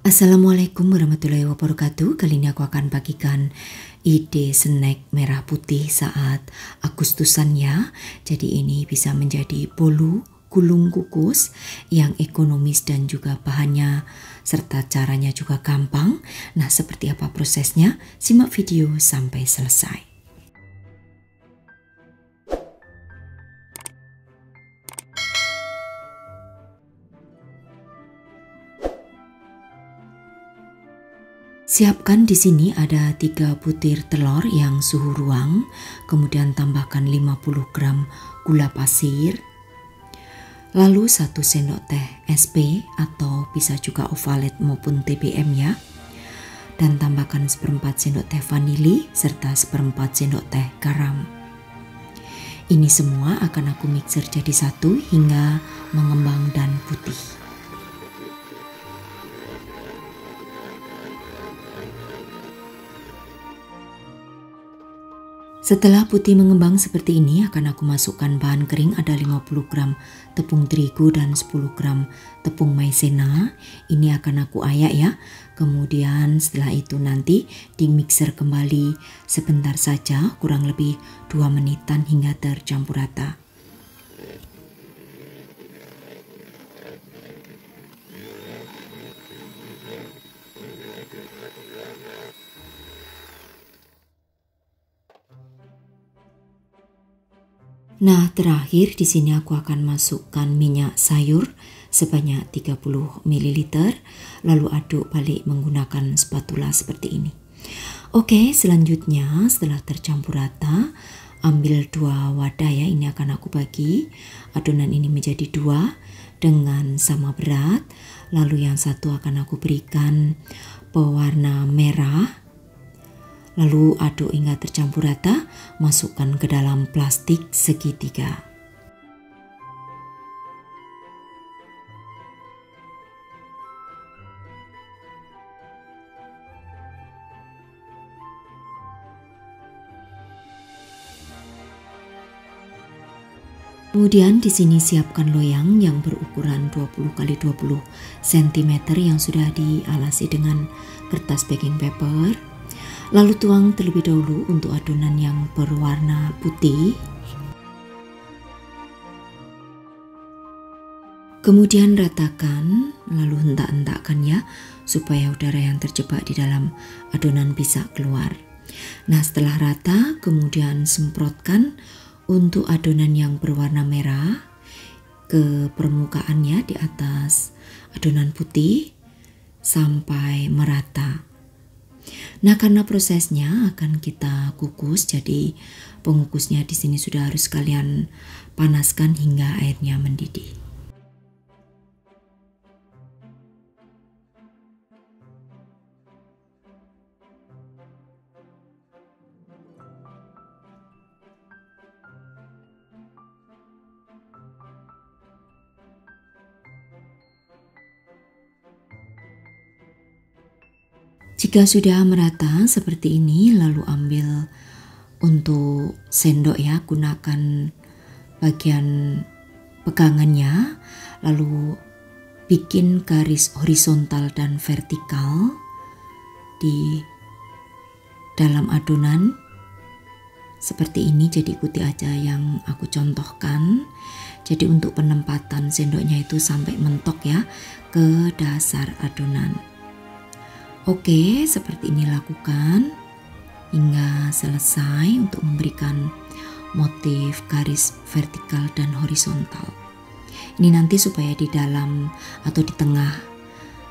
Assalamualaikum warahmatullahi wabarakatuh. Kali ini aku akan bagikan ide snack merah putih saat Agustusan ya. Jadi ini bisa menjadi bolu gulung kukus yang ekonomis dan juga bahannya serta caranya juga gampang. Nah, seperti apa prosesnya? Simak video sampai selesai. Siapkan di sini ada 3 butir telur yang suhu ruang, kemudian tambahkan 50 gram gula pasir, lalu 1 sendok teh SP atau bisa juga ovalet maupun TBM ya, dan tambahkan 1/4 sendok teh vanili serta 1/4 sendok teh garam. Ini semua akan aku mixer jadi satu hingga mengembang dan putih. Setelah putih mengembang seperti ini, akan aku masukkan bahan kering, ada 50 gram tepung terigu dan 10 gram tepung maizena. Ini akan aku ayak ya. Kemudian setelah itu nanti di mixer kembali sebentar saja, kurang lebih 2 menitan hingga tercampur rata. Nah, terakhir di sini aku akan masukkan minyak sayur sebanyak 30 ml, lalu aduk balik menggunakan spatula seperti ini. Oke, selanjutnya setelah tercampur rata, ambil 2 wadah ya, ini akan aku bagi adonan ini menjadi 2 dengan sama berat, lalu yang satu akan aku berikan pewarna merah. Lalu aduk hingga tercampur rata, masukkan ke dalam plastik segitiga. Kemudian di sini siapkan loyang yang berukuran 20 x 20 cm yang sudah dialasi dengan kertas baking paper. Lalu tuang terlebih dahulu untuk adonan yang berwarna putih. Kemudian ratakan, lalu hentak-hentakkan ya, supaya udara yang terjebak di dalam adonan bisa keluar. Nah, setelah rata, kemudian semprotkan untuk adonan yang berwarna merah ke permukaannya di atas adonan putih sampai merata. Nah, karena prosesnya akan kita kukus, jadi pengukusnya di sini sudah harus kalian panaskan hingga airnya mendidih. Jika sudah merata seperti ini, lalu ambil untuk sendok ya, gunakan bagian pegangannya, lalu bikin garis horizontal dan vertikal di dalam adonan seperti ini. Jadi ikuti aja yang aku contohkan. Jadi untuk penempatan sendoknya itu sampai mentok ya ke dasar adonan. Oke, seperti ini lakukan hingga selesai untuk memberikan motif garis vertikal dan horizontal. Ini nanti supaya di dalam atau di tengah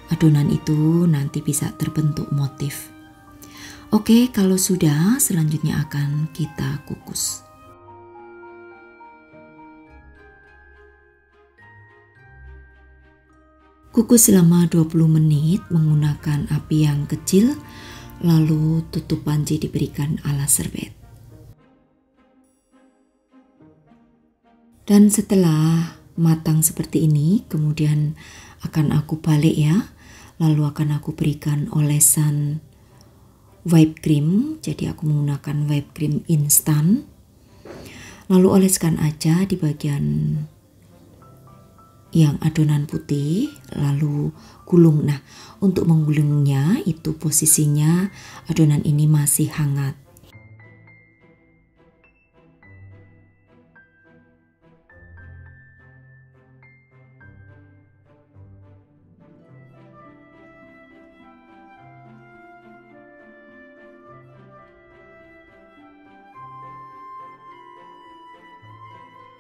adonan itu nanti bisa terbentuk motif. Oke, kalau sudah, selanjutnya akan kita kukus. Kukus selama 20 menit menggunakan api yang kecil, lalu tutup panci diberikan alas serbet. Dan setelah matang seperti ini, kemudian akan aku balik ya, lalu akan aku berikan olesan whipped cream. Jadi aku menggunakan whipped cream instan, lalu oleskan aja di bagian yang adonan putih lalu gulung. Nah, untuk menggulungnya itu posisinya adonan ini masih hangat.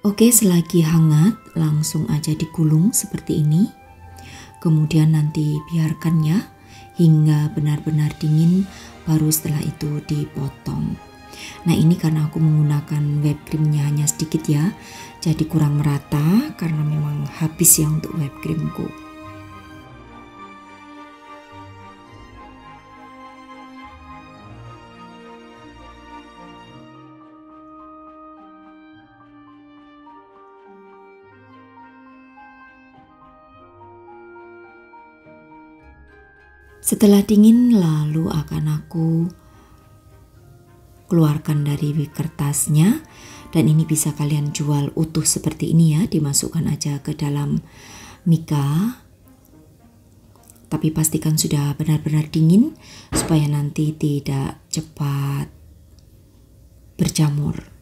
Oke, selagi hangat langsung aja digulung seperti ini. Kemudian nanti biarkan ya hingga benar-benar dingin, baru setelah itu dipotong. Nah, ini karena aku menggunakan whipped creamnya hanya sedikit ya, jadi kurang merata karena memang habis ya untuk whipped creamku. Setelah dingin lalu akan aku keluarkan dari kertasnya, dan ini bisa kalian jual utuh seperti ini ya, dimasukkan aja ke dalam mika. Tapi pastikan sudah benar-benar dingin supaya nanti tidak cepat berjamur.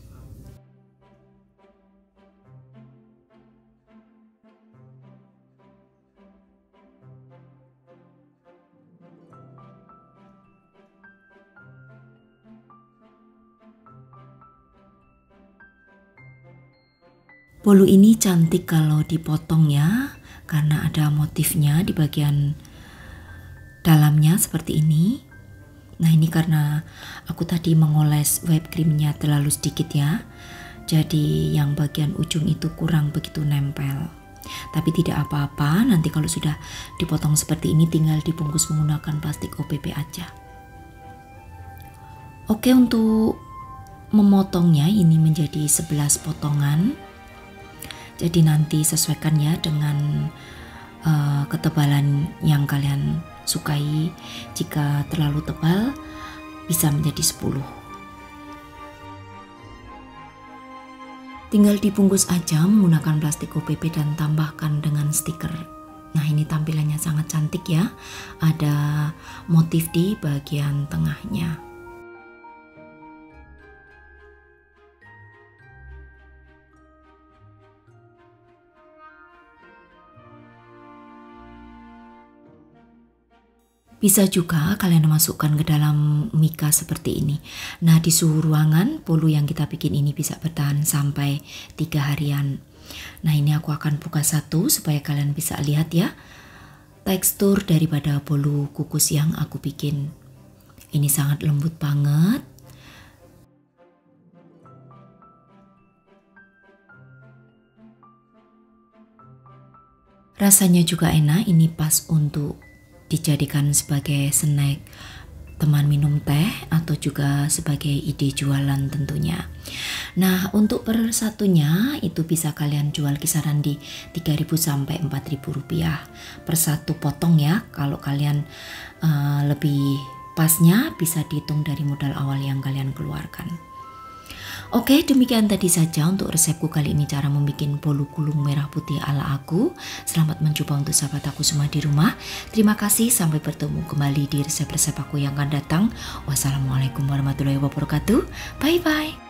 Bolu ini cantik kalau dipotong ya, karena ada motifnya di bagian dalamnya seperti ini. Nah, ini karena aku tadi mengoles whipped creamnya terlalu sedikit ya, jadi yang bagian ujung itu kurang begitu nempel. Tapi tidak apa-apa, nanti kalau sudah dipotong seperti ini tinggal dibungkus menggunakan plastik OPP aja. Oke, untuk memotongnya ini menjadi 11 potongan. Jadi nanti sesuaikan ya dengan ketebalan yang kalian sukai. Jika terlalu tebal bisa menjadi 10. Tinggal dibungkus aja menggunakan plastik OPP dan tambahkan dengan stiker. Nah, ini tampilannya sangat cantik ya. Ada motif di bagian tengahnya. Bisa juga kalian masukkan ke dalam mika seperti ini. Nah, di suhu ruangan bolu yang kita bikin ini bisa bertahan sampai 3 harian. Nah, ini aku akan buka satu supaya kalian bisa lihat ya tekstur daripada bolu kukus yang aku bikin. Ini sangat lembut banget. Rasanya juga enak, ini pas untuk dijadikan sebagai snack teman minum teh atau juga sebagai ide jualan tentunya. Nah, untuk per satunya itu bisa kalian jual kisaran di 3.000 sampai 4.000 rupiah per satu potong ya. Kalau kalian lebih pasnya bisa dihitung dari modal awal yang kalian keluarkan. Oke, demikian tadi saja untuk resepku kali ini, cara membuat bolu gulung merah putih ala aku. Selamat mencoba untuk sahabat aku semua di rumah. Terima kasih, sampai bertemu kembali di resep-resep aku yang akan datang. Wassalamualaikum warahmatullahi wabarakatuh. Bye-bye.